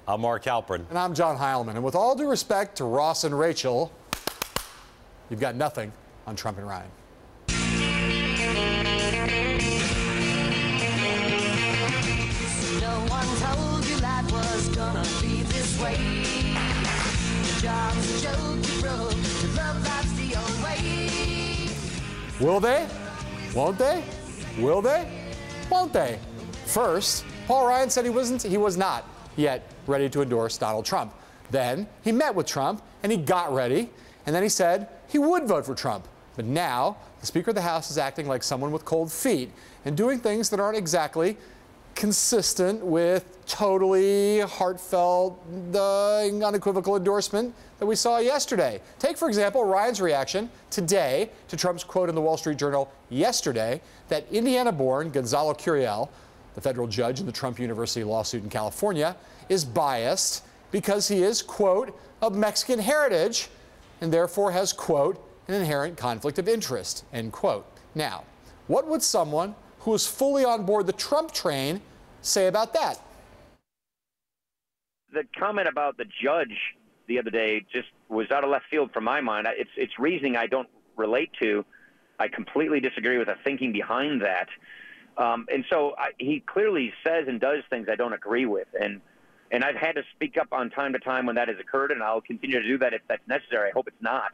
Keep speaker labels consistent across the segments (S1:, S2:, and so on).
S1: I'm Mark Halperin.
S2: And I'm John Heilemann. And with all due respect to Ross and Rachel, you've got nothing on Trump and Ryan.
S3: No one told you life was gonna be this way. The job's a joke you broke, the love life's the old way.
S2: Will they? Won't they? Will they? Won't they? First, Paul Ryan said he was not yet ready to endorse Donald Trump. Then he met with Trump and he got ready, and then he said he would vote for Trump. But now the Speaker of the House is acting like someone with cold feet and doing things that aren't exactly consistent with totally heartfelt, unequivocal endorsement that we saw yesterday. Take, for example, Ryan's reaction today to Trump's quote in the Wall Street Journal yesterday that Indiana-born Gonzalo Curiel, the federal judge in the Trump University lawsuit in California, is biased because he is, quote, of Mexican heritage and therefore has, quote, an inherent conflict of interest, end quote. Now, what would someone who is fully on board the Trump train say about that?
S4: The comment about the judge the other day just was out of left field from my mind. It's reasoning I don't relate to. I completely disagree with the thinking behind that. And so he clearly says and does things I don't agree with. And I've had to speak up on time to time when that has occurred, and I'll continue to do that if that's necessary. I hope it's not.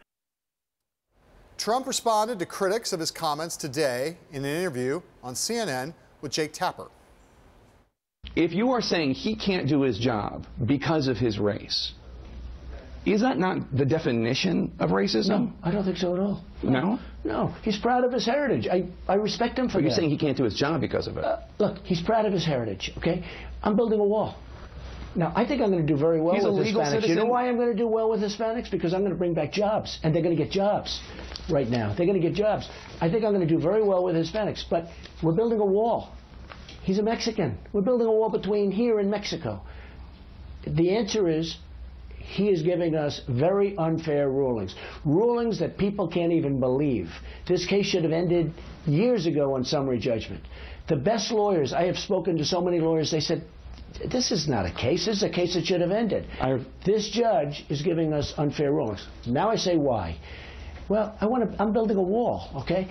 S2: Trump responded to critics of his comments today in an interview on CNN with Jake Tapper.
S5: If you are saying he can't do his job because of his race, is that not the definition of racism?
S6: No, I don't think so at all.
S5: No?
S6: No, he's proud of his heritage. I respect him for that.
S5: You're saying he can't do his job because of it.
S6: Look, he's proud of his heritage, okay? I'm building a wall. Now, I think I'm going to do very well with Hispanics.
S5: Citizen.
S6: You know why I'm going to do well with Hispanics? Because I'm going to bring back jobs, and they're going to get jobs right now. They're going to get jobs. I think I'm going to do very well with Hispanics, but we're building a wall. He's a Mexican. We're building a wall between here and Mexico. The answer is he is giving us very unfair rulings, rulings that people can't even believe. This case should have ended years ago on summary judgment. The best lawyers, I have spoken to so many lawyers, they said, this is not a case. This is a case that should have ended. This judge is giving us unfair rulings. Now I say why. Well, I'm building a wall, okay?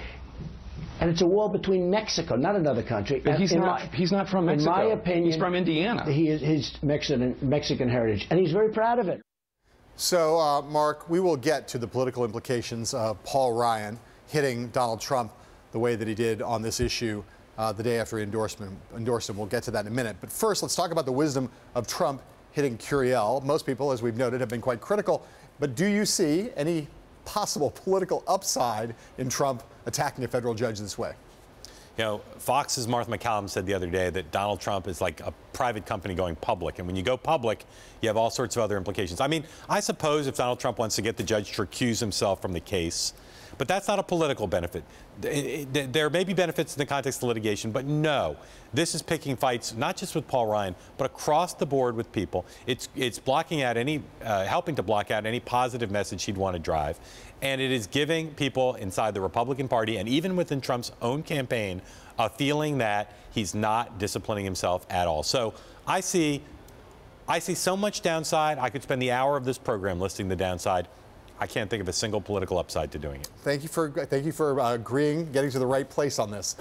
S6: And it's a wall between Mexico, not another country.
S5: But he's not from Mexico.
S6: In my opinion,
S5: he's from Indiana.
S6: He's Mexican heritage, and he's very proud of it.
S2: So, Mark, we will get to the political implications of Paul Ryan hitting Donald Trump the way that he did on this issue the day after he endorsed him. We'll get to that in a minute. But first, let's talk about the wisdom of Trump hitting Curiel. Most people, as we've noted, have been quite critical. But do you see any possible political upside in Trump attacking a federal judge this way?
S1: You know, Fox's Martha McCallum said the other day that Donald Trump is like a private company going public. And when you go public, you have all sorts of other implications. I mean, I suppose if Donald Trump wants to get the judge to recuse himself from the case, but that's not a political benefit. There may be benefits in the context of litigation, but no. This is picking fights, not just with Paul Ryan, but across the board with people. It's blocking out helping to block out any positive message he'd want to drive. And it is giving people inside the Republican Party and even within Trump's own campaign a feeling that he's not disciplining himself at all. So I see so much downside. I could spend the hour of this program listing the downside. I can't think of a single political upside to doing it.
S2: Thank you for agreeing, getting to the right place on this.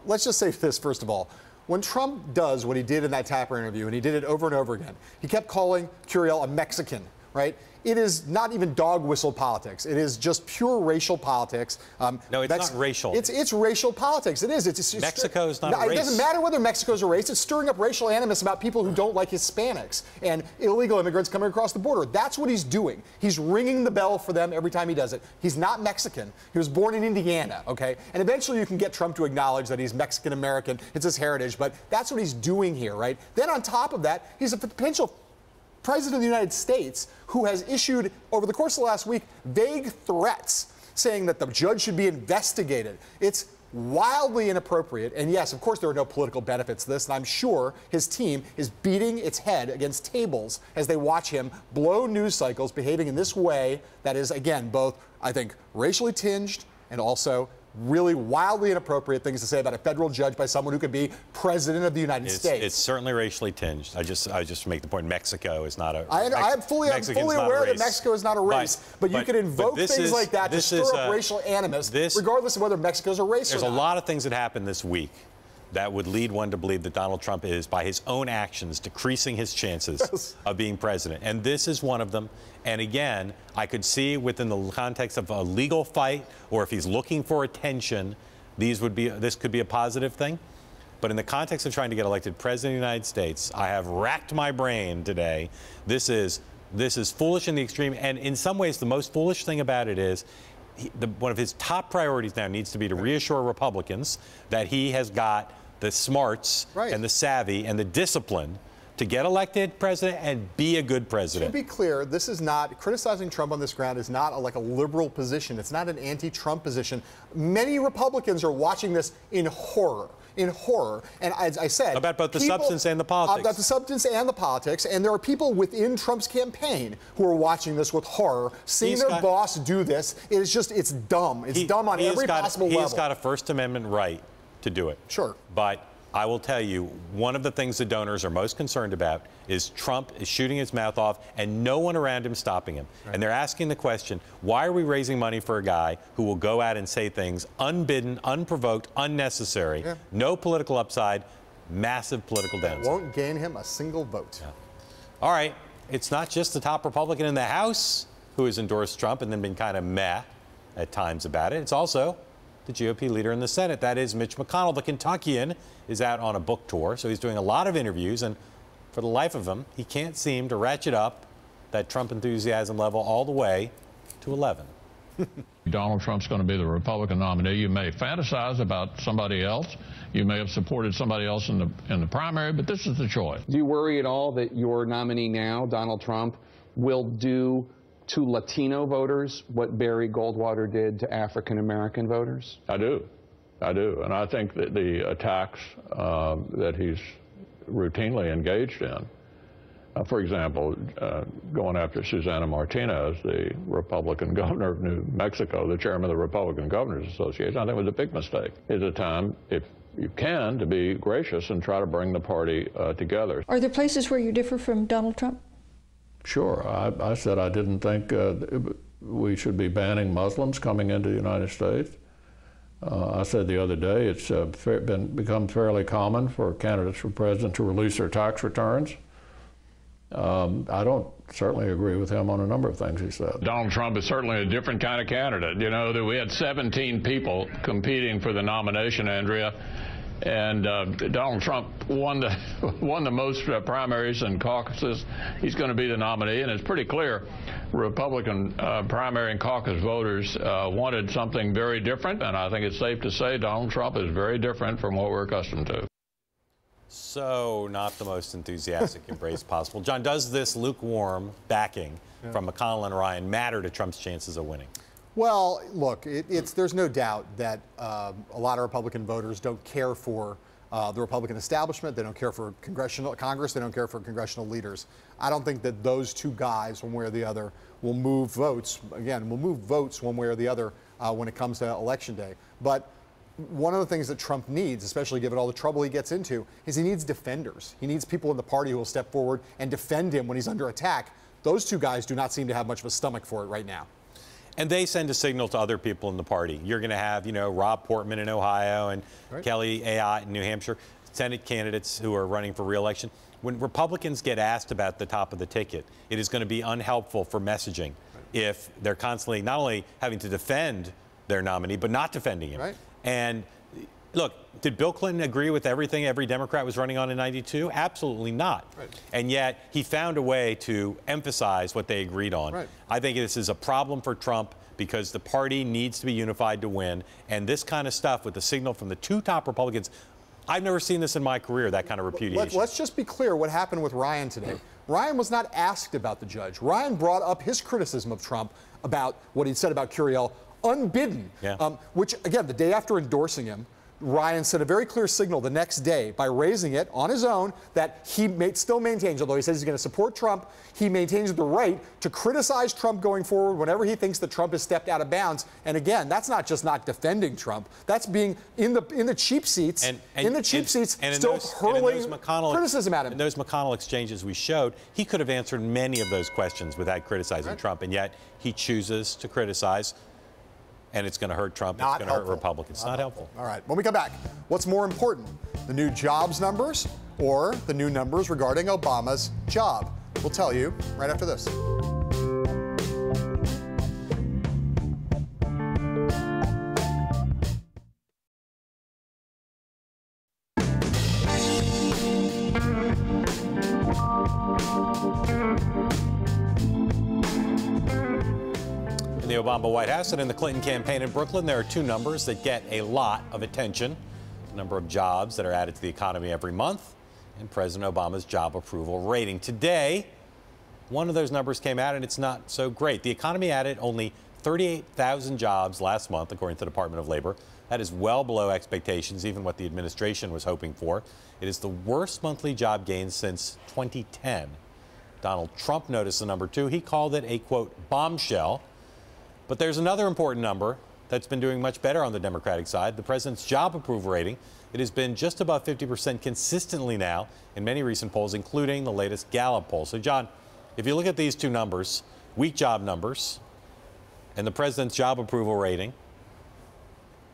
S2: Let's just say this, first of all. When Trump does what he did in that Tapper interview, and he did it over and over again, he kept calling Curiel a Mexican, right? It is not even dog whistle politics. It is just pure racial politics.
S1: No, it's not racial.
S2: It's racial politics. It is.
S1: Mexico is not a race.
S2: It doesn't matter whether Mexico's a race. It's stirring up racial animus about people who don't like Hispanics and illegal immigrants coming across the border. That's what he's doing. He's ringing the bell for them every time he does it. He's not Mexican. He was born in Indiana, okay? And eventually you can get Trump to acknowledge that he's Mexican-American. It's his heritage, but that's what he's doing here, right? Then on top of that, he's a potential President of the United States who has issued, over the course of the last week, vague threats saying that the judge should be investigated. It's wildly inappropriate. And yes, of course, there are no political benefits to this. And I'm sure his team is beating its head against tables as they watch him blow news cycles behaving in this way that is, again, both, I think, racially tinged and also really wildly inappropriate things to say about a federal judge by someone who could be president of the United States.
S1: It's certainly racially tinged. I just make the point Mexico is not a
S2: I'm fully aware that Mexico is not a race, but you can invoke things like that to stir up racial animus, regardless of whether Mexico's a race or not.
S1: There's a lot of things that happened this week that would lead one to believe that Donald Trump is, by his own actions, decreasing his chances of being president. And this is one of them. And again, I could see within the context of a legal fight, or if he's looking for attention, this could be a positive thing. But in the context of trying to get elected president of the United States, I have racked my brain today. This is foolish in the extreme. And in some ways, the most foolish thing about it is one of his top priorities now needs to be to reassure Republicans that he has got the smarts and the savvy and the discipline to get elected president and be a good president.
S2: To be clear, this is not, criticizing Trump on this ground is not like a liberal position. It's not an anti-Trump position. Many Republicans are watching this in horror. And as I said,
S1: about both the substance and the politics.
S2: About the substance and the politics. And there are people within Trump's campaign who are watching this with horror, seeing their boss do this. It's dumb. It's dumb on every possible level.
S1: He's got a First Amendment right to do it.
S2: Sure.
S1: But I will tell you, one of the things the donors are most concerned about is Trump is shooting his mouth off and no one around him stopping him. Right. And they're asking the question, why are we raising money for a guy who will go out and say things unbidden, unprovoked, unnecessary, no political upside, massive political downside?
S2: Won't gain him a single vote.
S1: Yeah. All right. It's not just the top Republican in the House who has endorsed Trump and then been kind of meh at times about it. It's also the GOP leader in the Senate. That is Mitch McConnell. The Kentuckian is out on a book tour, so he's doing a lot of interviews, and for the life of him, he can't seem to ratchet up that Trump enthusiasm level all the way to 11.
S7: Donald Trump's going to be the Republican nominee. You may fantasize about somebody else. You may have supported somebody else in the primary, but this is the choice.
S5: Do you worry at all that your nominee now, Donald Trump, will do to Latino voters what Barry Goldwater did to African-American voters?
S7: I do. And I think that the attacks that he's routinely engaged in, for example, going after Susana Martinez, the Republican governor of New Mexico, the chairman of the Republican Governors Association, I think was a big mistake. It's a time, if you can, to be gracious and try to bring the party together.
S8: Are there places where you differ from Donald Trump?
S7: Sure. I said I didn't think we should be banning Muslims coming into the United States. I said the other day it's become fairly common for candidates for president to release their tax returns. I don't certainly agree with him on a number of things he said. Donald Trump is certainly a different kind of candidate. You know, that we had 17 people competing for the nomination, Andrea. And Donald Trump won the most primaries and caucuses. He's going to be the nominee, and it's pretty clear Republican primary and caucus voters wanted something very different, and I think it's safe to say Donald Trump is very different from what we're accustomed to.
S1: So not the most enthusiastic embrace possible. John, does this lukewarm backing from McConnell and Ryan matter to Trump's chances of winning?
S2: Well, look, there's no doubt that a lot of Republican voters don't care for the Republican establishment. They don't care for Congress. They don't care for congressional leaders. I don't think that those two guys, one way or the other, will move votes. Again, will move votes one way or the other when it comes to Election Day. But one of the things that Trump needs, especially given all the trouble he gets into, is he needs defenders. He needs people in the party who will step forward and defend him when he's under attack. Those two guys do not seem to have much of a stomach for it right now.
S1: And they send a signal to other people in the party. You're going to have, Rob Portman in Ohio and Kelly Ayotte in New Hampshire, Senate candidates who are running for re-election. When Republicans get asked about the top of the ticket, it is going to be unhelpful for messaging if they're constantly not only having to defend their nominee, but not defending him. And look, did Bill Clinton agree with everything every Democrat was running on in '92? Absolutely not. And yet he found a way to emphasize what they agreed on. I think this is a problem for Trump because the party needs to be unified to win. And this kind of stuff with the signal from the two top Republicans, I've never seen this in my career, that kind of repudiation.
S2: Let's just be clear what happened with Ryan today. Ryan was not asked about the judge. Ryan brought up his criticism of Trump about what he'd said about Curiel unbidden, which, again, the day after endorsing him, Ryan sent a very clear signal the next day by raising it on his own that he still maintains, although he says he's going to support Trump, he maintains the right to criticize Trump going forward whenever he thinks that Trump has stepped out of bounds. And again, that's not just not defending Trump. That's being in the cheap seats, still hurling criticism at him.
S1: In those McConnell exchanges we showed, he could have answered many of those questions without criticizing Trump, and yet he chooses to criticize. And it's going to hurt Trump. It's going to hurt Republicans. It's not helpful.
S2: All right. When we come back, what's more important, the new jobs numbers or the new numbers regarding Obama's job? We'll tell you right after this.
S1: In the Obama White House and in the Clinton campaign in Brooklyn, there are two numbers that get a lot of attention. The number of jobs that are added to the economy every month and President Obama's job approval rating. Today, one of those numbers came out and it's not so great. The economy added only 38,000 jobs last month, according to the Department of Labor. That is well below expectations, even what the administration was hoping for. It is the worst monthly job gain since 2010. Donald Trump noticed the number too. He called it a, quote, bombshell. But there's another important number that's been doing much better on the Democratic side, the president's job approval rating. It has been just above 50% consistently now in many recent polls, including the latest Gallup poll. So, John, if you look at these two numbers, weak job numbers and the president's job approval rating,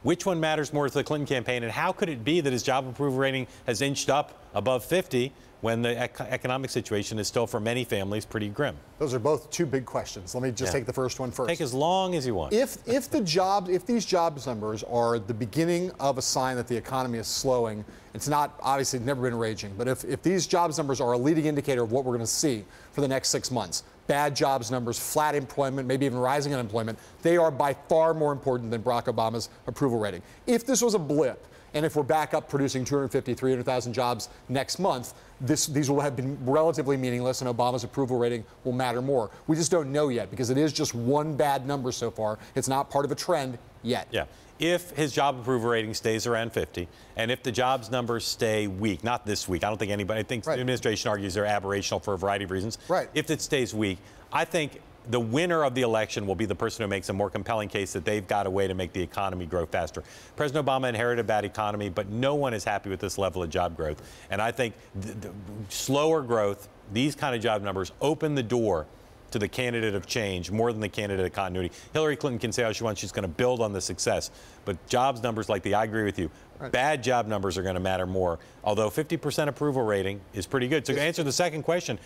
S1: which one matters more to the Clinton campaign, and how could it be that his job approval rating has inched up above 50 when the economic situation is still, for many families, pretty grim?
S2: Those are both two big questions. Let me just take the first one first.
S1: Take as long as you want.
S2: If these jobs numbers are the beginning of a sign that the economy is slowing, it's not, obviously never been raging, but if these jobs numbers are a leading indicator of what we're going to see for the next 6 months, bad jobs numbers, flat employment, maybe even rising unemployment, they are by far more important than Barack Obama's approval rating. If this was a blip, and if we're back up producing 250, 300,000 jobs next month, these will have been relatively meaningless, and Obama's approval rating will matter more. We just don't know yet because it is just one bad number so far. It's not part of a trend yet.
S1: Yeah. If his job approval rating stays around 50, and if the jobs numbers stay weak, not this week, I don't think anybody, I think the administration argues they're aberrational for a variety of reasons.
S2: Right.
S1: If it stays weak, I think the winner of the election will be the person who makes a more compelling case that they've got a way to make the economy grow faster. President Obama inherited a bad economy, but no one is happy with this level of job growth. And I think the slower growth, these kind of job numbers, open the door to the candidate of change more than the candidate of continuity. Hillary Clinton can say all she wants, she's going to build on the success. But jobs numbers, I agree with you, bad job numbers are going to matter more. Although 50% approval rating is pretty good. So to answer the second question,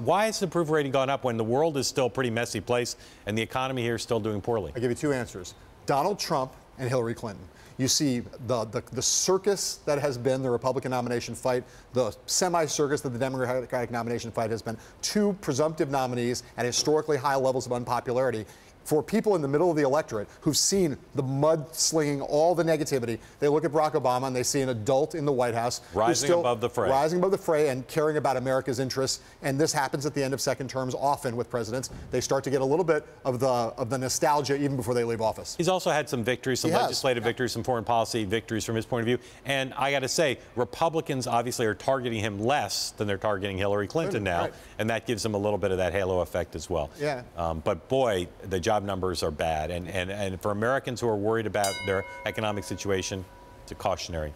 S1: why has the approval rating gone up when the world is still a pretty messy place and the economy here is still doing poorly?
S2: I'll give you two answers. Donald Trump and Hillary Clinton. You see the circus that has been the Republican nomination fight, the semi-circus that the Democratic nomination fight has been. Two presumptive nominees at historically high levels of unpopularity. For people in the middle of the electorate who've seen the mudslinging, all the negativity, they look at Barack Obama and they see an adult in the White House
S1: rising above the fray.
S2: Rising above the fray and caring about America's interests. And this happens at the end of second terms often with presidents. They start to get a little bit of the nostalgia even before they leave office.
S1: He's also had some victories, some legislative victories, some foreign policy victories from his point of view. And I got to say, Republicans obviously are targeting him less than they're targeting Hillary Clinton now. And that gives him a little bit of that halo effect as well.
S2: Yeah.
S1: But boy, the job numbers are bad. And for Americans who are worried about their economic situation, it's a cautionary.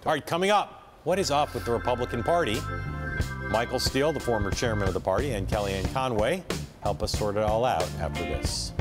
S1: All right, coming up, what is up with the Republican Party? Michael Steele, the former chairman of the party, and Kellyanne Conway help us sort it all out after this.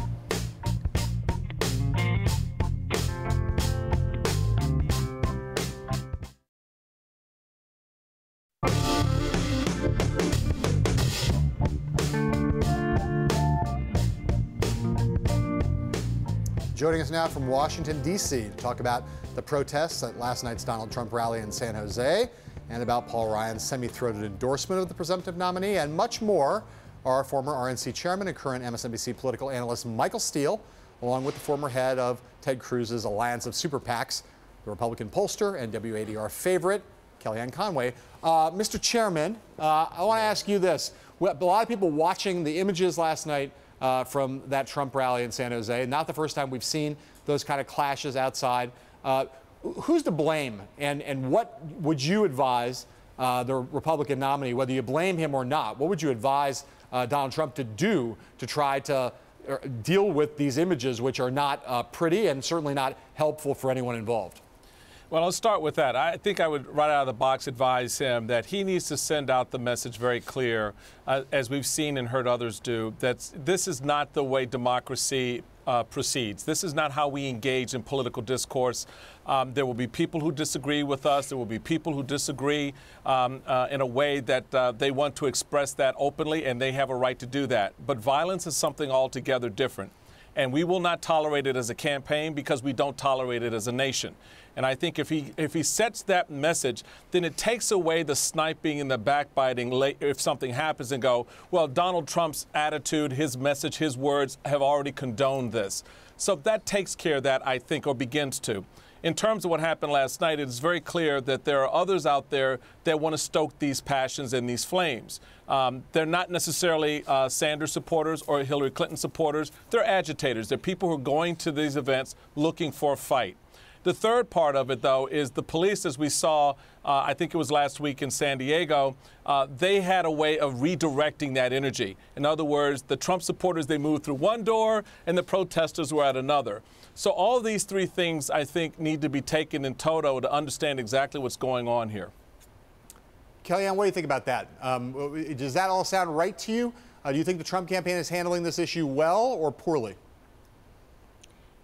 S2: Joining us now from Washington, D.C. to talk about the protests at last night's Donald Trump rally in San Jose and about Paul Ryan's semi-throated endorsement of the presumptive nominee and much more, our former RNC chairman and current MSNBC political analyst Michael Steele, along with the former head of Ted Cruz's alliance of super PACs, the Republican pollster and WADR favorite, Kellyanne Conway. Mr. Chairman, I want to ask you this. A lot of people watching the images last night from that Trump rally in San Jose. Not the first time we've seen those kind of clashes outside. who's to blame, and what would you advise the Republican nominee, whether you blame him or not, what would you advise Donald Trump to do to try to deal with these images, which are not pretty and certainly not helpful for anyone involved?
S9: Well, let's start with that. I think I would, right out of the box, advise him that he needs to send out the message very clear, as we've seen and heard others do, that this is not the way democracy proceeds. This is not how we engage in political discourse. There will be people who disagree with us. There will be people who disagree in a way that they want to express that openly, and they have a right to do that. But violence is something altogether different. And we will not tolerate it as a campaign because we don't tolerate it as a nation. And I think if he sets that message, then it takes away the sniping and the backbiting if something happens and go, well, Donald Trump's attitude, his message, his words have already condoned this. So that takes care of that, I think, or begins to. In terms of what happened last night, it is very clear that there are others out there that want to stoke these passions and these flames. They're not necessarily Sanders supporters or Hillary Clinton supporters. They're agitators. They're people who are going to these events looking for a fight. The third part of it, though, is the police, as we saw, I think it was last week in San Diego, they had a way of redirecting that energy. In other words, the Trump supporters, they moved through one door, and the protesters were at another. So all of these three things, I think, need to be taken in toto to understand exactly what's going on here.
S2: Kellyanne, what do you think about that? Does that all sound right to you? Do you think the Trump campaign is handling this issue well or poorly?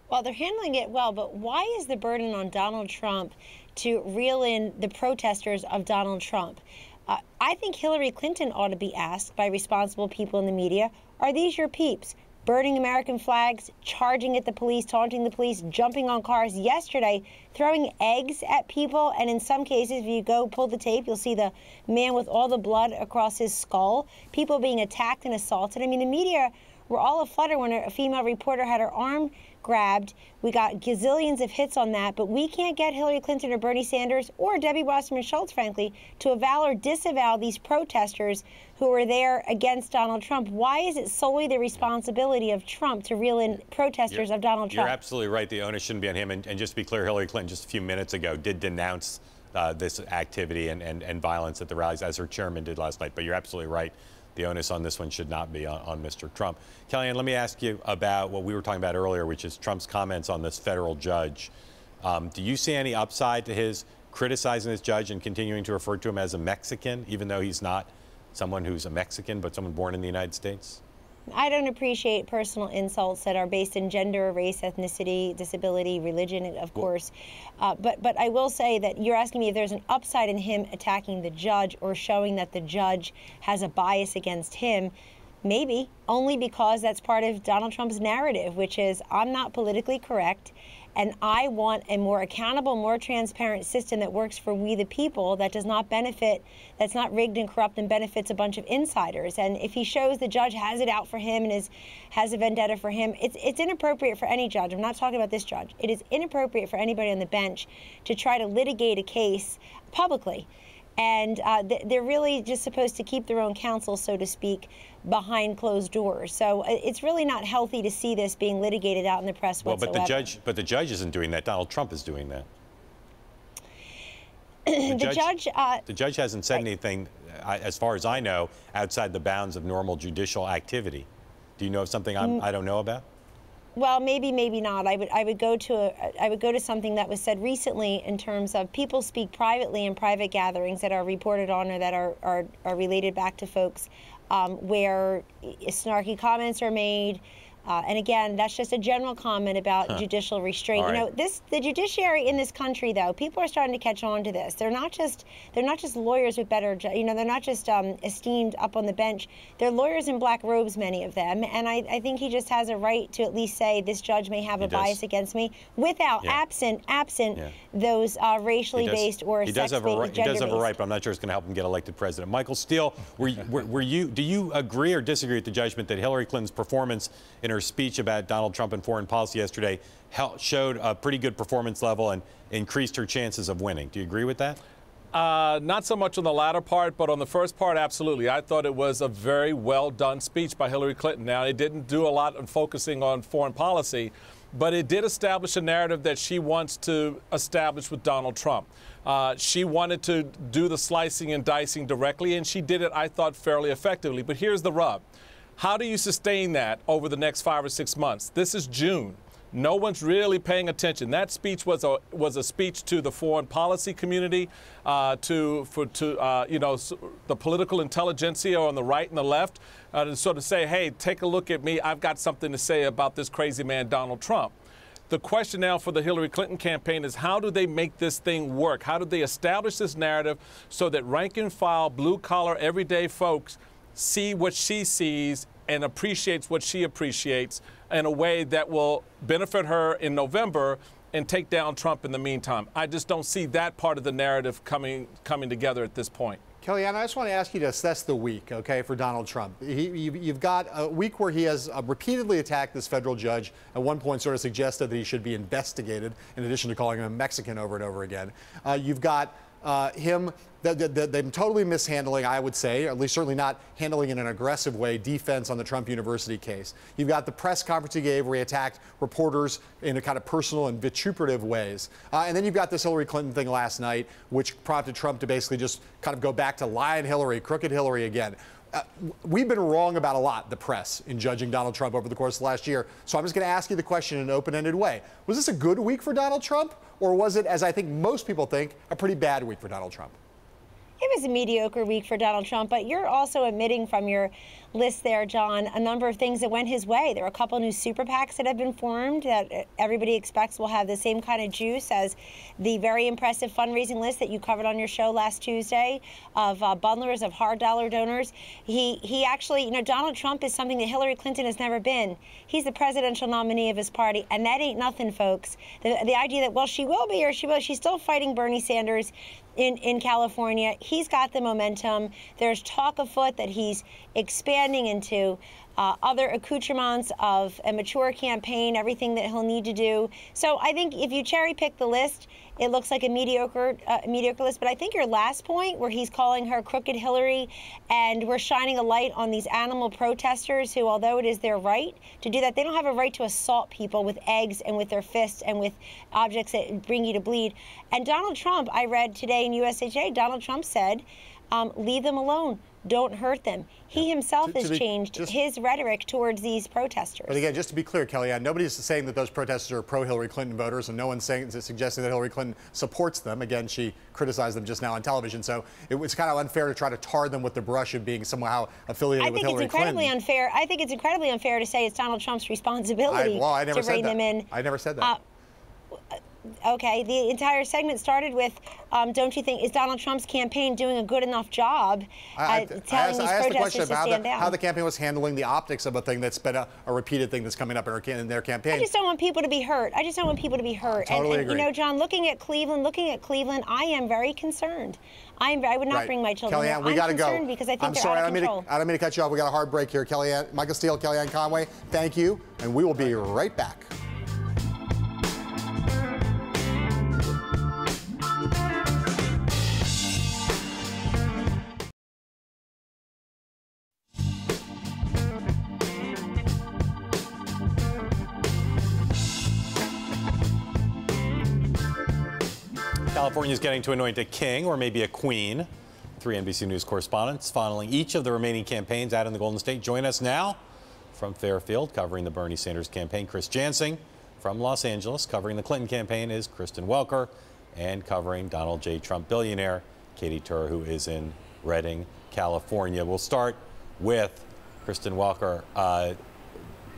S10: Well, they're handling it well, but why is the burden on Donald Trump to reel in the protesters of Donald Trump? I think Hillary Clinton ought to be asked by responsible people in the media, are these your peeps? Burning American flags, charging at the police, taunting the police, jumping on cars yesterday, throwing eggs at people. And in some cases, if you go pull the tape, you'll see the man with all the blood across his skull, people being attacked and assaulted. I mean, the media were all aflutter when a female reporter had her arm grabbed. We got gazillions of hits on that, but we can't get Hillary Clinton or Bernie Sanders or Debbie Wasserman Schultz, frankly, to avow or disavow these protesters who were there against Donald Trump. Why is it solely the responsibility of Trump to reel in protesters of Donald Trump?
S1: You're absolutely right. The onus shouldn't be on him. And just to be clear, Hillary Clinton just a few minutes ago did denounce this activity and violence at the rallies, as her chairman did last night. But you're absolutely right. The onus on this one should not be on Mr. Trump. Kellyanne, let me ask you about what we were talking about earlier, which is Trump's comments on this federal judge. Do you see any upside to his criticizing this judge and continuing to refer to him as a Mexican, even though he's not someone who's a Mexican, but someone born in the United States?
S10: I don't appreciate personal insults that are based in gender, race, ethnicity, disability, religion, of course. But I will say that you're asking me if there's an upside in him attacking the judge or showing that the judge has a bias against him. Maybe, only because that's part of Donald Trump's narrative, which is I'm not politically correct, and I want a more accountable, more transparent system that works for we the people, that does not benefit, that's not rigged and corrupt and benefits a bunch of insiders. And if he shows the judge has it out for him and has a vendetta for him, it's inappropriate for any judge. I'm not talking about this judge. It is inappropriate for anybody on the bench to try to litigate a case publicly. And they're really just supposed to keep their own counsel, so to speak, behind closed doors. So it's really not healthy to see this being litigated out in the press whatsoever.
S1: Well, but the judge isn't doing that. Donald Trump is doing that. The judge hasn't said anything, as far as I know, outside the bounds of normal judicial activity. Do you know of something I don't know about?
S10: Well, maybe, maybe not. I would go to something that was said recently in terms of people speak privately in private gatherings that are reported on or that are related back to folks where snarky comments are made. And again, that's just a general comment about judicial restraint.
S1: Right.
S10: You know, the judiciary in this country, though, people are starting to catch on to this. They're not just lawyers with better, they're not just esteemed up on the bench. They're lawyers in black robes, many of them. And I think he just has a right to at least say this judge may have a bias against me, without absent those racially based or sex-based, gender-based.
S1: He does have a right, but I'm not sure it's going to help him get elected president. Michael Steele, do you agree or disagree with the judgment that Hillary Clinton's performance in her speech about Donald Trump and foreign policy yesterday showed a pretty good performance level and increased her chances of winning? Do you agree with that?
S9: Not so much on the latter part, but on the first part, absolutely. I thought it was a very well done speech by Hillary Clinton. Now, it didn't do a lot in focusing on foreign policy, but it did establish a narrative that she wants to establish with Donald Trump. She wanted to do the slicing and dicing directly, and she did it, I thought, fairly effectively. But here's the rub. How do you sustain that over the next 5 or 6 months? This is June. No one's really paying attention. That speech was a speech to the foreign policy community, the political intelligentsia on the right and the left, to sort of say, hey, take a look at me. I've got something to say about this crazy man, Donald Trump. The question now for the Hillary Clinton campaign is, how do they make this thing work? How do they establish this narrative so that rank and file, blue collar, everyday folks see what she sees and appreciates what she appreciates in a way that will benefit her in November and take down Trump in the meantime? I just don't see that part of the narrative coming together at this point.
S2: Kellyanne, I just want to ask you to assess the week, okay, for Donald Trump. You've got a week where he has repeatedly attacked this federal judge. At one point sort of suggested that he should be investigated, in addition to calling him a Mexican over and over again. You've got them totally mishandling, I would say, or at least certainly not handling in an aggressive way, defense on the Trump University case. You've got the press conference he gave where he attacked reporters in a kind of personal and vituperative ways. And then you've got this Hillary Clinton thing last night, which prompted Trump to basically just kind of go back to lying Hillary, crooked Hillary again. We've been wrong about a lot, the press, in judging Donald Trump over the course of last year. So I'm just going to ask you the question in an open-ended way. Was this a good week for Donald Trump, or was it, as I think most people think, a pretty bad week for Donald Trump?
S10: It was a mediocre week for Donald Trump, but you're also admitting from your list there, John, a number of things that went his way. There are a couple new super PACs that have been formed that everybody expects will have the same kind of juice as the very impressive fundraising list that you covered on your show last Tuesday of bundlers, of hard dollar donors. He actually, Donald Trump is something that Hillary Clinton has never been. He's the presidential nominee of his party, and that ain't nothing, folks. The idea that, well, she will be or she will, she's still fighting Bernie Sanders in California. He's got the momentum. There's talk afoot that he's expanding into other accoutrements of a mature campaign, everything that he'll need to do. So I think if you cherry pick the list, it looks like a mediocre list. But I think your last point, where he's calling her crooked Hillary, and we're shining a light on these animal protesters who, although it is their right to do that, they don't have a right to assault people with eggs and with their fists and with objects that bring you to bleed. And Donald Trump, I read today in USA Today, Donald Trump said, leave them alone. Don't hurt them. He himself has changed his rhetoric towards these protesters.
S2: But again, just to be clear, Kellyanne, nobody's saying that those protesters are pro-Hillary Clinton voters, and no one's suggesting that Hillary Clinton supports them. Again, she criticized them just now on television, so it was kind of unfair to try to tar them with the brush of being somehow affiliated with Hillary Clinton.
S10: I think it's incredibly unfair to say it's Donald Trump's responsibility to rein them in.
S2: I never said that.
S10: Okay, the entire segment started with, don't you think, is Donald Trump's campaign doing a good enough job telling these protesters to stand down?
S2: How the campaign was handling the optics of a thing that's been a repeated thing that's coming up in their campaign.
S10: I just don't want people to be hurt. I
S2: Totally agree.
S10: And John, looking at Cleveland, I am very concerned. I would not bring my children there.
S2: Kellyanne, we got to go.
S10: Because I think
S2: I'm sorry, I don't mean to cut you off. We got a hard break here. Kellyanne, Michael Steele, Kellyanne Conway, thank you, and we will be right back.
S1: California is getting to anoint a king or maybe a queen. 3 NBC News correspondents following each of the remaining campaigns out in the Golden State. Join us now from Fairfield, covering the Bernie Sanders campaign, Chris Jansing. From Los Angeles, covering the Clinton campaign, is Kristen Welker. And covering Donald J. Trump billionaire, Katie Tur, who is in Redding, California. We'll start with Kristen Welker.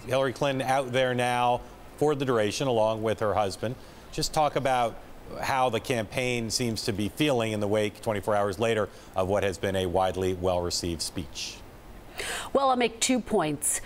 S1: Hillary Clinton out there now for the duration, along with her husband. Just talk about how the campaign seems to be feeling in the wake 24 hours later of what has been a widely well-received speech.
S11: Well, I'll make 2 points,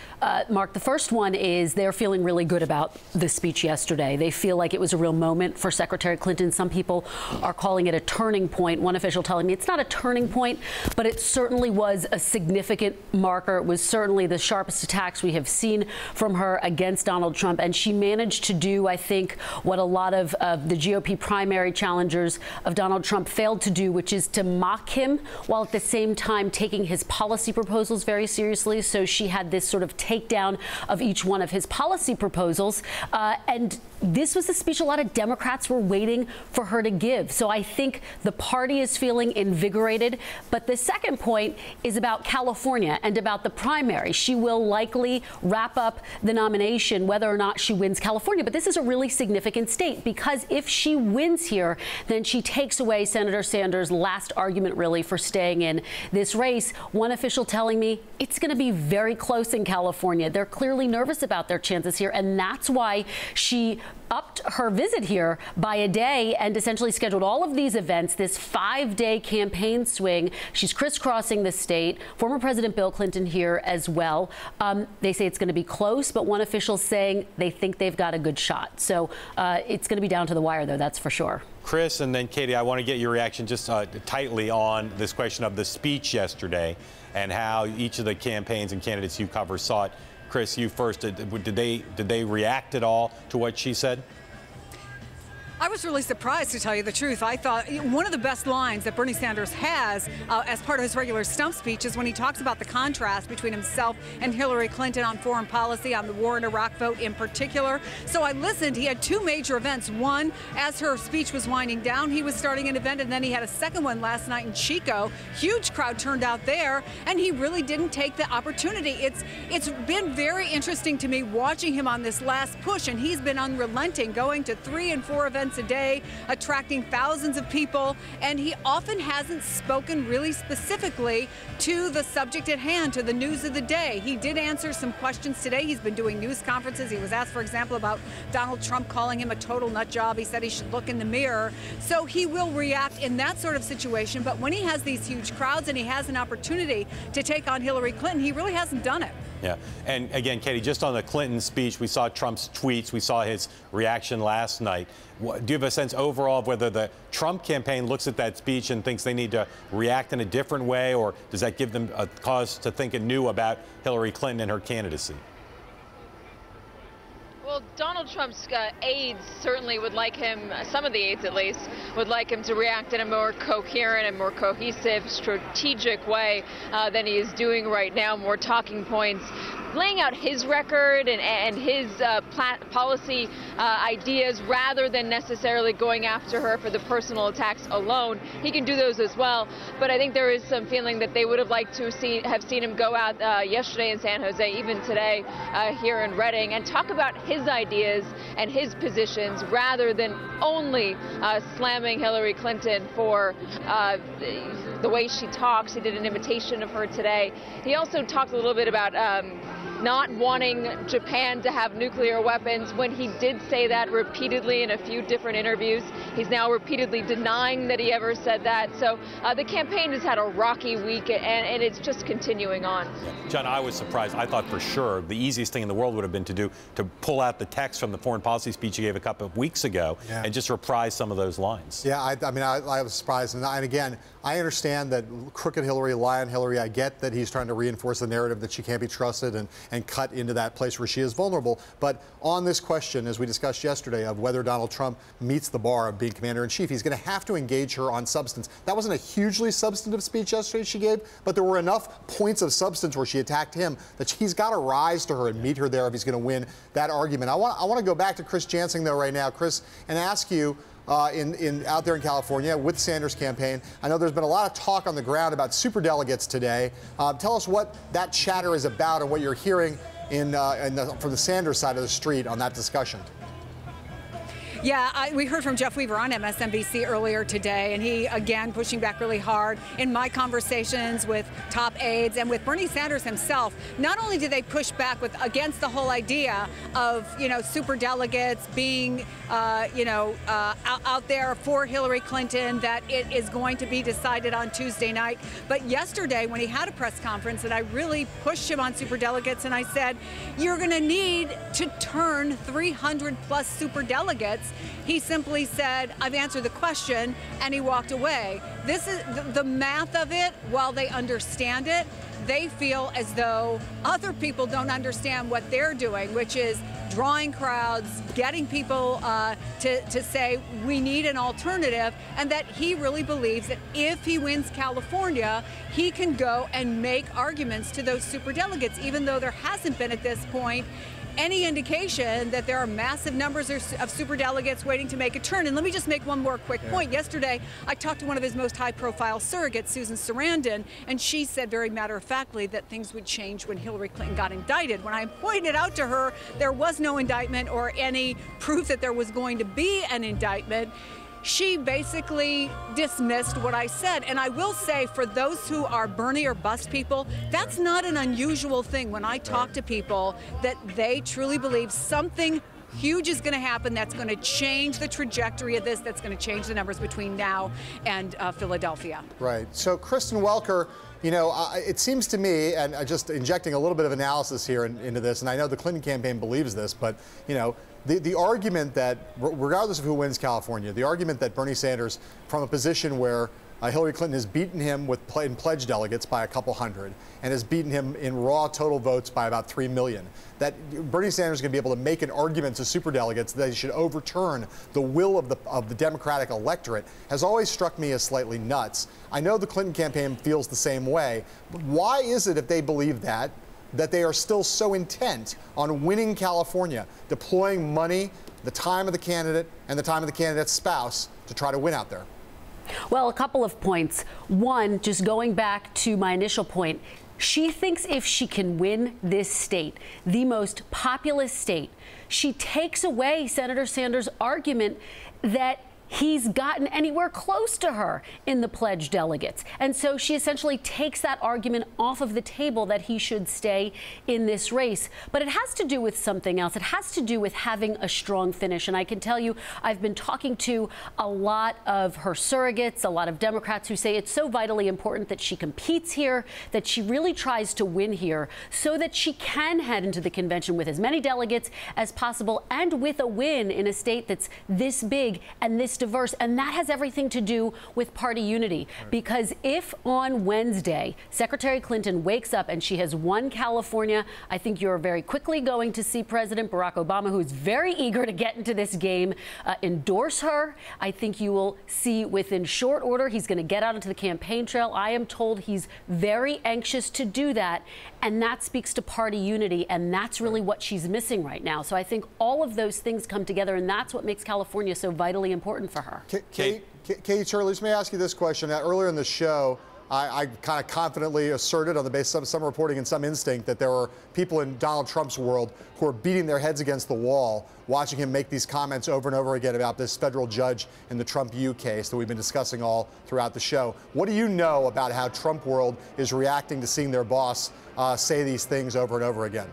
S11: Mark. The first one is they're feeling really good about the speech yesterday. They feel like it was a real moment for Secretary Clinton. Some people are calling it a turning point. One official telling me it's not a turning point, but it certainly was a significant marker. It was certainly the sharpest attacks we have seen from her against Donald Trump. And she managed to do, I think, what a lot of the GOP primary challengers of Donald Trump failed to do, which is to mock him while at the same time taking his policy proposals very seriously seriously. So she had this sort of takedown of each one of his policy proposals. And this was the speech a lot of Democrats were waiting for her to give. So I think the party is feeling invigorated. But the second point is about California and about the primary. She will likely wrap up the nomination whether or not she wins California. But this is a really significant state, because if she wins here, then she takes away Senator Sanders' last argument, really, for staying in this race. One official telling me it's going to be very close in California. They're clearly nervous about their chances here, and that's why she upped her visit here by a day and essentially scheduled all of these events, this 5-day campaign swing. She's crisscrossing the state. Former President Bill Clinton here as well. They say it's going to be close, but one official saying they think they've got a good shot. So it's going to be down to the wire, though, that's for sure.
S1: Chris, and then Katie, I want to get your reaction just tightly on this question of the speech yesterday and how each of the campaigns and candidates you cover saw it. Chris, you first. Did they react at all to what she said?
S12: I was really surprised, to tell you the truth. I thought one of the best lines that Bernie Sanders has as part of his regular stump speech is when he talks about the contrast between himself and Hillary Clinton on foreign policy, on the war in Iraq vote in particular. So I listened. He had two major events. One, as her speech was winding down, he was starting an event, and then he had a second one last night in Chico. Huge crowd turned out there, and he really didn't take the opportunity. It's been very interesting to me watching him on this last push, and he's been unrelenting, going to 3 and 4 events a day, attracting thousands of people, and he often hasn't spoken really specifically to the subject at hand, to the news of the day. He did answer some questions today. He's been doing news conferences. He was asked, for example, about Donald Trump calling him a total nut job. He said he should look in the mirror. So he will react in that sort of situation, but when he has these huge crowds and he has an opportunity to take on Hillary Clinton, he really hasn't done it.
S1: Yeah. And again, Katie, just on the Clinton speech, we saw Trump's tweets. We saw his reaction last night. Do you have a sense overall of whether the Trump campaign looks at that speech and thinks they need to react in a different way, or does that give them a cause to think anew about Hillary Clinton and her candidacy?
S13: Well, Donald Trump's aides certainly would like him, some of the aides at least, would like him to react in a more coherent and more cohesive, strategic way than he is doing right now, more talking points, laying out his record and his policy ideas rather than necessarily going after her for the personal attacks alone. He can do those as well, but I think there is some feeling that they would have liked to have seen him go out yesterday in San Jose, even today here in Reading, and talk about his ideas and his positions rather than only slamming Hillary Clinton for the way she talks. He did an imitation of her today. He also talked a little bit about not wanting Japan to have nuclear weapons. When he did say that repeatedly in a few different interviews, he's now repeatedly denying that he ever said that. So the campaign has had a rocky week, and it's just continuing on.
S1: John, I was surprised. I thought for sure the easiest thing in the world would have been to pull out the text from the foreign policy speech he gave a couple of weeks ago and just reprise some of those lines.
S14: Yeah, I mean, I was surprised. And again, I understand that crooked Hillary, lion Hillary, I get that he's trying to reinforce the narrative that she can't be trusted and cut into that place where she is vulnerable. But on this question, as we discussed yesterday, of whether Donald Trump meets the bar of being commander-in-chief, he's going to have to engage her on substance. That wasn't a hugely substantive speech yesterday she gave, but there were enough points of substance where she attacked him that he's got to rise to her and meet her there if he's going to win that argument. I want to go back to Chris Jansing, though, right now, Chris, and ask you, out there in California with the Sanders campaign, I know there's been a lot of talk on the ground about superdelegates today. Tell us what that chatter is about and what you're hearing from the Sanders side of the street on that discussion.
S12: Yeah, we heard from Jeff Weaver on MSNBC earlier today, and he, again, pushing back really hard. In my conversations with top aides and with Bernie Sanders himself, not only did they push back against the whole idea of, superdelegates being, out there for Hillary Clinton, that it is going to be decided on Tuesday night, but yesterday when he had a press conference, and I really pushed him on superdelegates, and I said, you're going to need to turn 300 plus superdelegates. He simply said, I've answered the question, and he walked away. This is the math of it, while they understand it, they feel as though other people don't understand what they're doing, which is drawing crowds, getting people to say we need an alternative, and that he really believes that if he wins California, he can go and make arguments to those superdelegates, even though there hasn't been at this point any indication that there are massive numbers of superdelegates waiting to make a turn. And let me just make one more quick point. Yesterday, I talked to one of his most high-profile surrogates, Susan Sarandon, and she said very matter-of-factly that things would change when Hillary Clinton got indicted. When I pointed out to her there was no indictment or any proof that there was going to be an indictment, she basically dismissed what I said. And I will say, for those who are Bernie or bust people, that's not an unusual thing when I talk to people that they truly believe something huge is going to happen that's going to change the trajectory of this, that's going to change the numbers between now and Philadelphia.
S14: Right. So, Kristen Welker, you know, it seems to me, and just injecting a little bit of analysis here into this, and I know the Clinton campaign believes this, but, you know, the argument that, regardless of who wins California, the argument that Bernie Sanders, from a position where Hillary Clinton has beaten him in pledge delegates by a couple hundred and has beaten him in raw total votes by about 3 million, that Bernie Sanders is going to be able to make an argument to superdelegates that they should overturn the will of the Democratic electorate has always struck me as slightly nuts. I know the Clinton campaign feels the same way, but why is it, if they believe that they are still so intent on winning California, deploying money, the time of the candidate, and the time of the candidate's spouse to try to win out there?
S11: Well, a couple of points. One, just going back to my initial point, she thinks if she can win this state, the most populous state, she takes away Senator Sanders' argument that he's gotten anywhere close to her in the pledged delegates. And so she essentially takes that argument off of the table that he should stay in this race. But it has to do with something else. It has to do with having a strong finish. And I can tell you, I've been talking to a lot of her surrogates, a lot of Democrats who say it's so vitally important that she competes here, that she really tries to win here so that she can head into the convention with as many delegates as possible and with a win in a state that's this big and this diverse. And that has everything to do with party unity. Because if on Wednesday Secretary Clinton wakes up and she has won California, I think you're very quickly going to see President Barack Obama, who's very eager to get into this game, endorse her. I think you will see within short order he's going to get out into the campaign trail. I am told he's very anxious to do that. And that speaks to party unity. And that's really what she's missing right now. So I think all of those things come together. And that's what makes California so vitally important for her.
S14: Katie Turley, let me ask you this question. Earlier in the show, I kind of confidently asserted on the basis of some reporting and some instinct that there were people in Donald Trump's world who are beating their heads against the wall, watching him make these comments over and over again about this federal judge in the Trump U case that we've been discussing all throughout the show. What do you know about how Trump world is reacting to seeing their boss say these things over and over again?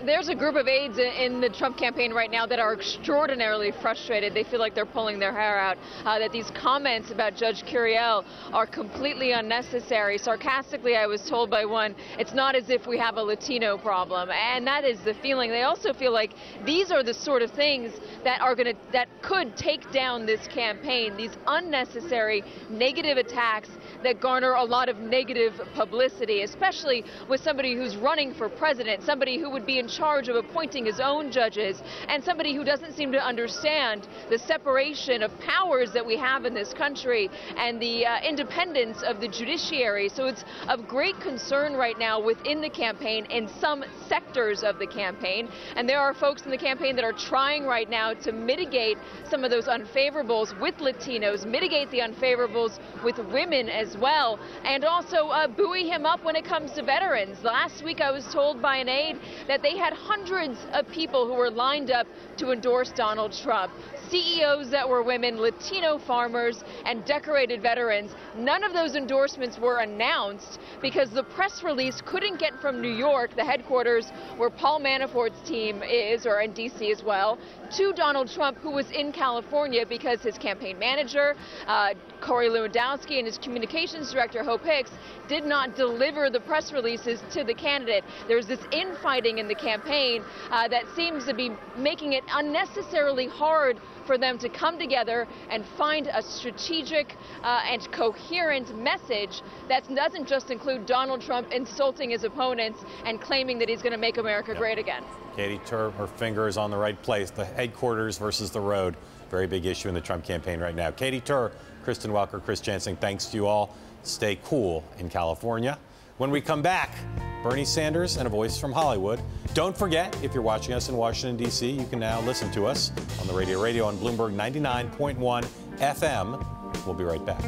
S13: There's a group of aides in the Trump campaign right now that are extraordinarily frustrated. They feel like they're pulling their hair out, that these comments about Judge Curiel are completely unnecessary. Sarcastically, I was told by one, it's not as if we have a Latino problem. And that is the feeling. They also feel like these are the sort of things that could take down this campaign, these unnecessary negative attacks that garner a lot of negative publicity, especially with somebody who's running for president, somebody who would be in charge of appointing his own judges, and somebody who doesn't seem to understand the separation of powers that we have in this country and the independence of the judiciary. So it's of great concern right now within the campaign in some sectors of the campaign. And there are folks in the campaign that are trying right now to mitigate some of those unfavorables with Latinos, mitigate the unfavorables with women as well, and also buoy him up when it comes to veterans. Last week I was told by an aide that they had hundreds of people who were lined up to endorse Donald Trump. CEOs that were women, Latino farmers, and decorated veterans. None of those endorsements were announced because the press release couldn't get from New York, the headquarters where Paul Manafort's team is, or in D.C. as well, to Donald Trump, who was in California, because his campaign manager, Corey Lewandowski, and his communications director, Hope Hicks, did not deliver the press releases to the candidate. There's this infighting in the campaign that seems to be making it unnecessarily hard for them to come together and find a strategic and coherent message that doesn't just include Donald Trump insulting his opponents and claiming that he's going to make America great again.
S1: Katie Tur, her finger is on the right place. The headquarters versus the road. Very big issue in the Trump campaign right now. Katie Tur, Kristen Welker, Chris Jansing, thanks to you all. Stay cool in California. When we come back, Bernie Sanders and a voice from Hollywood. Don't forget, if you're watching us in Washington, D.C., you can now listen to us on the radio on Bloomberg 99.1 FM. We'll be right back.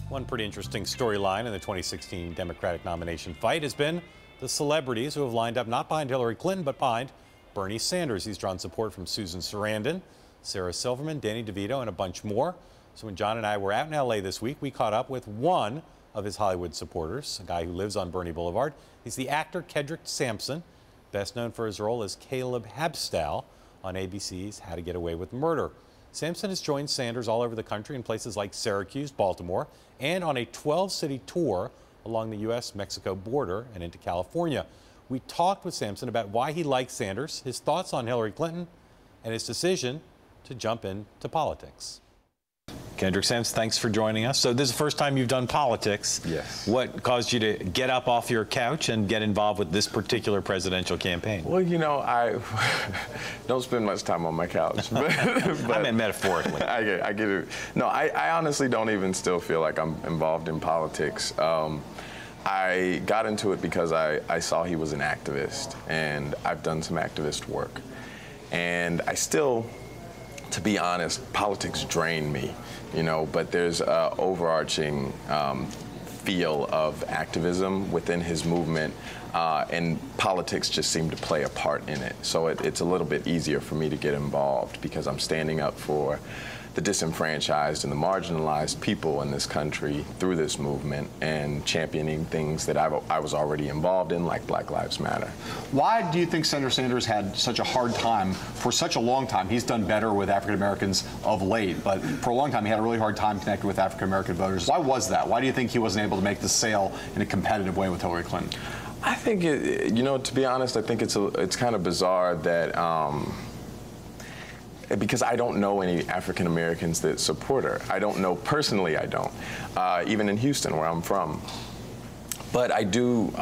S1: One pretty interesting storyline in the 2016 Democratic nomination fight has been the celebrities who have lined up not behind Hillary Clinton, but behind Bernie Sanders. He's drawn support from Susan Sarandon, Sarah Silverman, Danny DeVito, and a bunch more. So when John and I were out in L.A. this week, we caught up with one of his Hollywood supporters, a guy who lives on Bernie Boulevard. He's the actor Kendrick Sampson, best known for his role as Caleb Habstow on ABC's How to Get Away with Murder. Sampson has joined Sanders all over the country in places like Syracuse, Baltimore, and on a 12-city tour along the U.S.-Mexico border and into California. We talked with Sampson about why he likes Sanders, his thoughts on Hillary Clinton, and his decision to jump into politics. Kendrick Sampson, thanks for joining us. So this is the first time you've done politics.
S15: Yes.
S1: What caused you to get up off your couch and get involved with this particular presidential campaign?
S15: Well, you know, I don't spend much time on my couch. But
S1: I meant metaphorically.
S15: I get it. No, I honestly don't even still feel like I'm involved in politics. I got into it because I saw he was an activist, and I've done some activist work. And I still, to be honest, politics drain me, you know, but there's an overarching feel of activism within his movement, and politics just seem to play a part in it. So it's a little bit easier for me to get involved because I'm standing up for the disenfranchised and the marginalized people in this country through this movement and championing things that I was already involved in, like Black Lives Matter.
S16: Why do you think Senator Sanders had such a hard time for such a long time? He's done better with African Americans of late, but for a long time he had a really hard time connecting with African American voters. Why was that? Why do you think he wasn't able to make the sale in a competitive way with Hillary Clinton?
S15: I think, you know, to be honest, I think it's kind of bizarre that because I don't know any African Americans that support her. I don't know personally. I don't, even in Houston, where I'm from. But I do.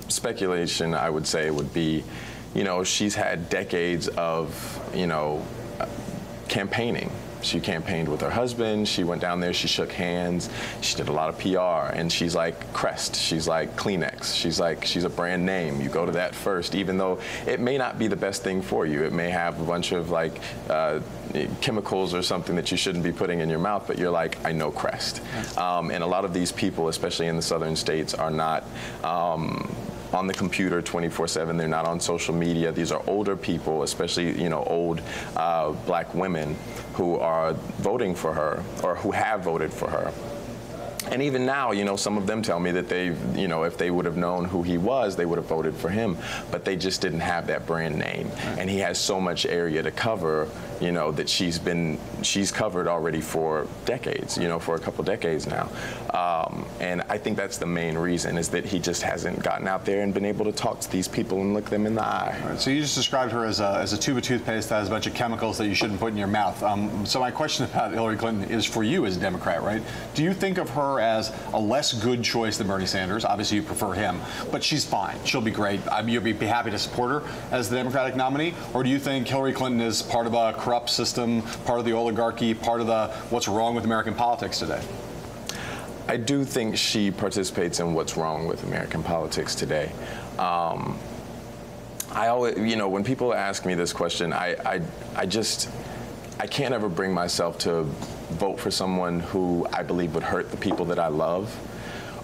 S15: Speculation, I would say, would be, you know, she's had decades of, you know, campaigning. She campaigned with her husband. She went down there. She shook hands. She did a lot of PR. And she's like Crest. She's like Kleenex. She's a brand name. You go to that first, even though it may not be the best thing for you. It may have a bunch of like chemicals or something that you shouldn't be putting in your mouth. But you're like, I know Crest. And a lot of these people, especially in the southern states, are not on the computer 24/7. They're not on social media. These are older people, especially, you know, old black women who are voting for her or who have voted for her. And even now, you know, some of them tell me that they, you know, if they would have known who he was, they would have voted for him. But they just didn't have that brand name. And he has so much area to cover, you know, that she's covered already for decades, you know, for a couple decades now. And I think that's the main reason, is that he just hasn't gotten out there and been able to talk to these people and look them in the eye.
S16: Right, so you just described her as a tube of toothpaste that has a bunch of chemicals that you shouldn't put in your mouth. So my question about Hillary Clinton is for you as a Democrat, right? Do you think of her as a less good choice than Bernie Sanders? Obviously, you prefer him, but she's fine. She'll be great. You'll be happy to support her as the Democratic nominee? Or do you think Hillary Clinton is part of a corrupt system, part of the oligarchy, part of the what's wrong with American politics today?
S15: I do think she participates in what's wrong with American politics today. I always, you know, when people ask me this question, I can't ever bring myself to vote for someone who I believe would hurt the people that I love,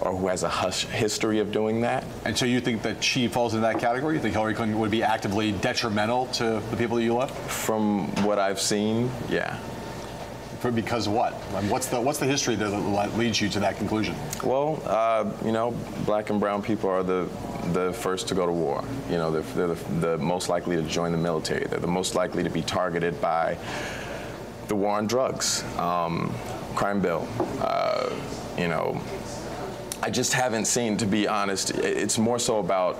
S15: or who has a history of doing that.
S16: And so you think that she falls into that category? You think Hillary Clinton would be actively detrimental to the people that you love?
S15: From what I've seen, yeah.
S16: Because what? What's the history that leads you to that conclusion?
S15: Well, you know, black and brown people are the first to go to war. You know, they're the most likely to join the military. They're the most likely to be targeted by the war on drugs, crime bill, you know, I just haven't seen, to be honest, it's more so about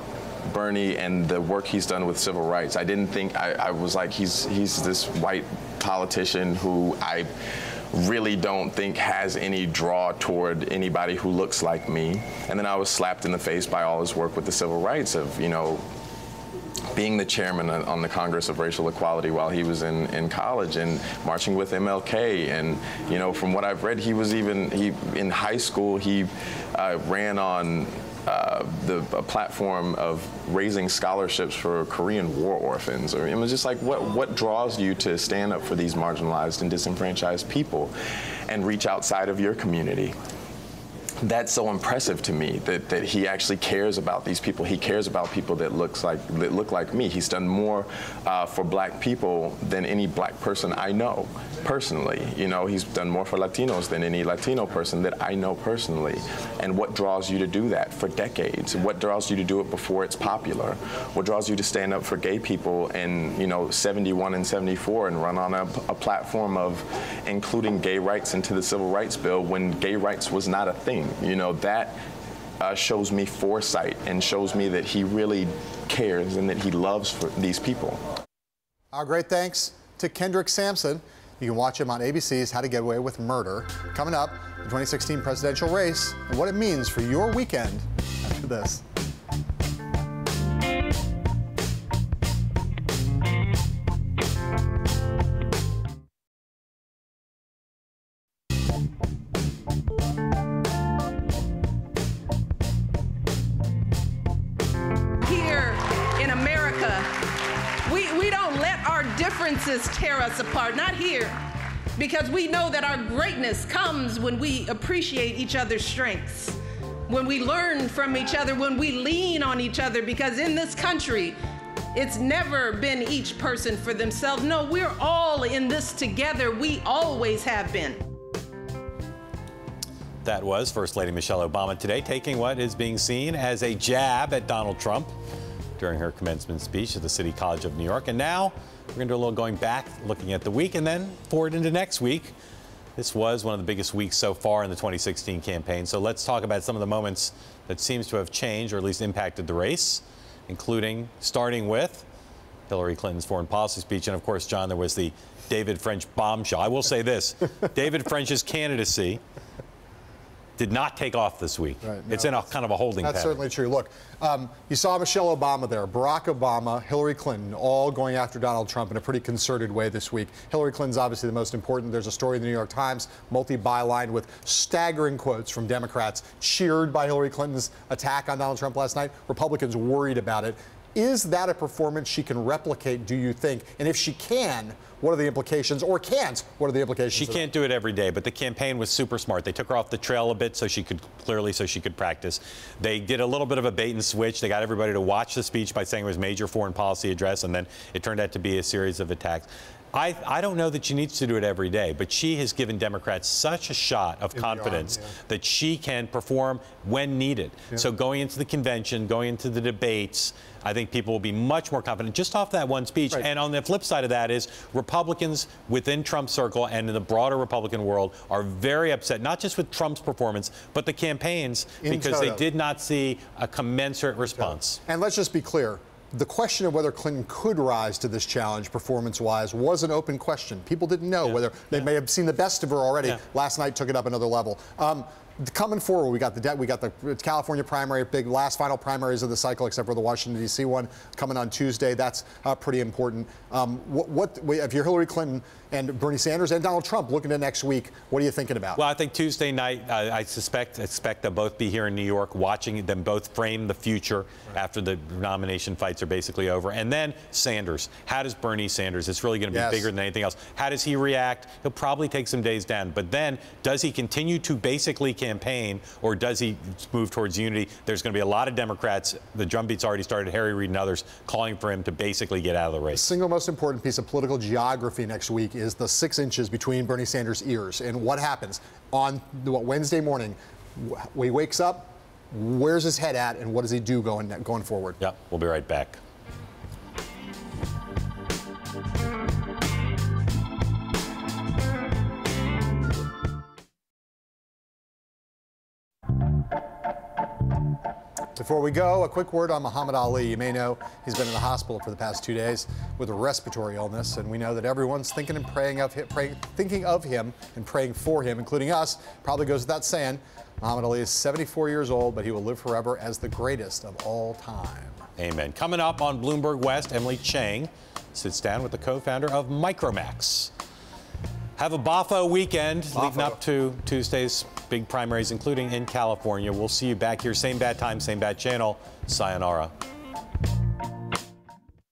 S15: Bernie and the work he's done with civil rights. I didn't think, I was like, he's this white politician who I really don't think has any draw toward anybody who looks like me. And then I was slapped in the face by all his work with the civil rights of, you know, being the chairman on the Congress of Racial Equality while he was in college and marching with MLK. And, you know, from what I've read, he was even, in high school, he ran on a platform of raising scholarships for Korean war orphans. It was just like, what draws you to stand up for these marginalized and disenfranchised people and reach outside of your community? That's so impressive to me that he actually cares about these people. He cares about people that look like me. He's done more for black people than any black person I know personally. You know, he's done more for Latinos than any Latino person that I know personally. And what draws you to do that for decades? What draws you to do it before it's popular? What draws you to stand up for gay people in, you know, 71 and 74 and run on a platform of including gay rights into the Civil Rights Bill when gay rights was not a thing? You know, that shows me foresight and shows me that he really cares and that he loves for these people.
S14: Our great thanks to Kendrick Sampson. You can watch him on ABC's How to Get Away with Murder. Coming up, the 2016 presidential race and what it means for your weekend after this.
S17: Differences tear us apart, not here, because we know that our greatness comes when we appreciate each other's strengths, when we learn from each other, when we lean on each other, because in this country, it's never been each person for themselves. No, we're all in this together. We always have been.
S1: That was First Lady Michelle Obama today, taking what is being seen as a jab at Donald Trump during her commencement speech at the City College of New York. And now we're going to do a little going back, looking at the week, and then forward into next week. This was one of the biggest weeks so far in the 2016 campaign. So let's talk about some of the moments that seems to have changed or at least impacted the race, including starting with Hillary Clinton's foreign policy speech. And of course, John, there was the David French bombshell. I will say this, David French's candidacy did not take off this week. Right, no, it's in a kind of a holding pattern.
S14: That's certainly true. Look, you saw Michelle Obama there, Barack Obama, Hillary Clinton, all going after Donald Trump in a pretty concerted way this week. Hillary Clinton's obviously the most important. There's a story in the New York Times, multi-byline with staggering quotes from Democrats cheered by Hillary Clinton's attack on Donald Trump last night. Republicans worried about it. Is that a performance she can replicate, do you think? And if she can, what are the implications? Or can't, what are the implications?
S1: She can't do it every day, but the campaign was super smart. They took her off the trail a bit so she could practice. They did a little bit of a bait and switch. They got everybody to watch the speech by saying it was a major foreign policy address, and then it turned out to be a series of attacks. I don't know that she needs to do it every day, but she has given Democrats such a shot of confidence that she can perform when needed. Yeah. So going into the convention, going into the debates, I think people will be much more confident just off that one speech. Right. And on the flip side of that is Republicans within Trump's circle and in the broader Republican world are very upset, not just with Trump's performance, but the campaigns, because they did not see a commensurate response.
S14: And let's just be clear. The question of whether Clinton could rise to this challenge performance-wise was an open question. People didn't know whether they may have seen the best of her already. Last night took it up another level. Coming forward, we got the California primary, big last final primaries of the cycle, except for the Washington D.C. one coming on Tuesday. That's pretty important. If you're Hillary Clinton and Bernie Sanders and Donald Trump looking at next week, what are you thinking about?
S1: Well, I think Tuesday night, I expect they'll both be here in New York, watching them both frame the future after the nomination fights are basically over. And then Sanders. How does Bernie Sanders? It's really going to be bigger than anything else. How does he react? He'll probably take some days down. But then, does he continue to basically campaign, or does he move towards unity? There's going to be a lot of Democrats. The drumbeat's already started. Harry Reid and others calling for him to basically get out of the race.
S14: The single most important piece of political geography next week is the 6 inches between Bernie Sanders' ears. And what happens on Wednesday morning? When he wakes up, where's his head at, and what does he do going forward?
S1: Yeah, we'll be right back.
S14: Before we go, a quick word on Muhammad Ali. You may know he's been in the hospital for the past 2 days with a respiratory illness, and we know that everyone's thinking and praying of him, thinking of him and praying for him, including us. Probably goes without saying. Muhammad Ali is 74 years old, but he will live forever as the greatest of all time.
S1: Amen. Coming up on Bloomberg West, Emily Chang sits down with the co-founder of Micromax. Have a BAFO weekend leading up to Tuesday's big primaries, including in California. We'll see you back here, same bad time, same bad channel. Sayonara.